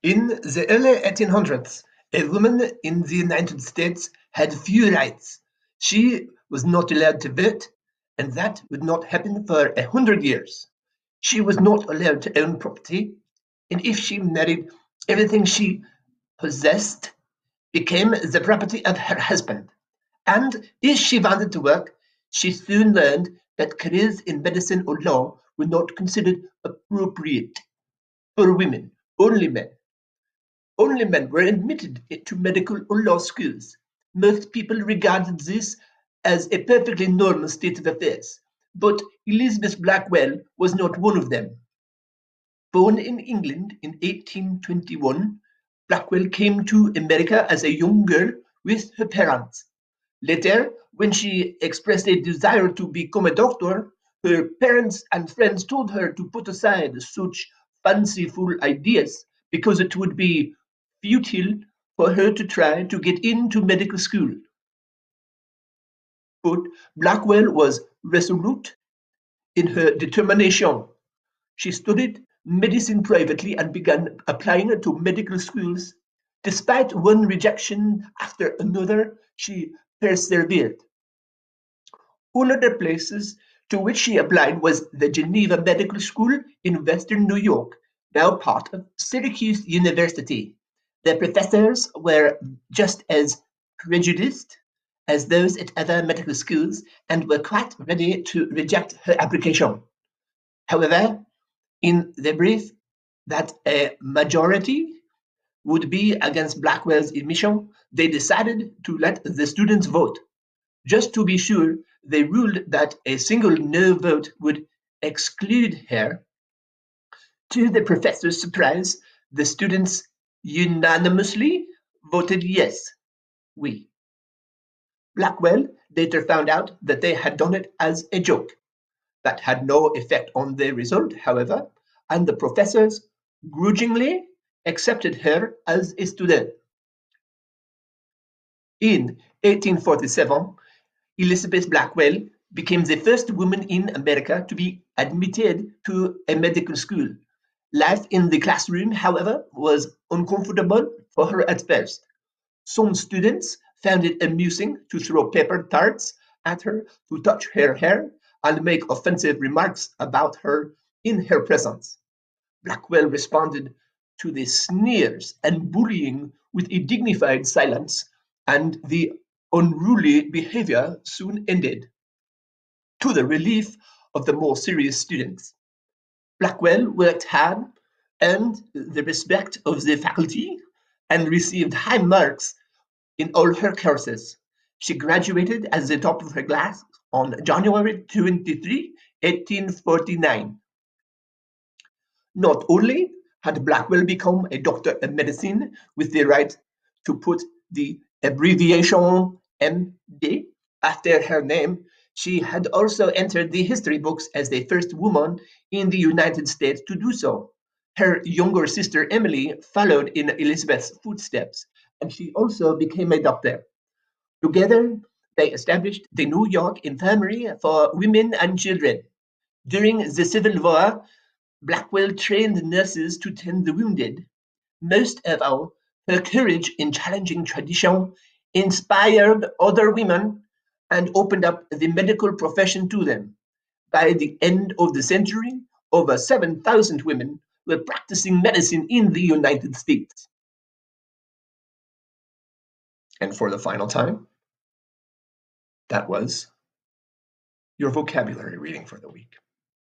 In the early 1800s, a woman in the United States had few rights. She was not allowed to vote, and that would not happen for 100 years. She was not allowed to own property, and if she married, everything she possessed became the property of her husband. And if she wanted to work, she soon learned that careers in medicine or law were not considered appropriate for women, only men. Only men were admitted to medical or law schools. Most people regarded this as a perfectly normal state of affairs, but Elizabeth Blackwell was not one of them. Born in England in 1821, Blackwell came to America as a young girl with her parents. Later, when she expressed a desire to become a doctor, her parents and friends told her to put aside such fanciful ideas because it would be futile for her to try to get into medical school. But Blackwell was resolute in her determination. She studied medicine privately and began applying to medical schools. Despite one rejection after another, she persevered. One of the places to which she applied was the Geneva Medical School in Western New York, now part of Syracuse University. The professors were just as prejudiced as those at other medical schools and were quite ready to reject her application. However, in the brief that a majority would be against Blackwell's admission, they decided to let the students vote. Just to be sure, they ruled that a single no vote would exclude her. To the professor's surprise, the students unanimously voted yes. We. Blackwell later found out that they had done it as a joke. That had no effect on the result, however, and the professors grudgingly accepted her as a student. In 1847, Elizabeth Blackwell became the first woman in America to be admitted to a medical school. Life in the classroom, however, was uncomfortable for her at first. Some students found it amusing to throw paper darts at her, to touch her hair, and make offensive remarks about her in her presence. Blackwell responded to the sneers and bullying with a dignified silence, and the unruly behavior soon ended, to the relief of the more serious students. Blackwell worked hard, earned the respect of the faculty, and received high marks in all her courses. She graduated at the top of her class on January 23, 1849. Not only had Blackwell become a doctor of medicine with the right to put the abbreviation MD after her name, she had also entered the history books as the first woman in the United States to do so. Her younger sister Emily followed in Elizabeth's footsteps, and she also became a doctor. Together, they established the New York Infirmary for Women and Children. During the Civil War, Blackwell trained nurses to tend the wounded. Most of all, her courage in challenging tradition inspired other women and opened up the medical profession to them. By the end of the century, over 7,000 women were practicing medicine in the United States. And for the final time, that was your vocabulary reading for the week.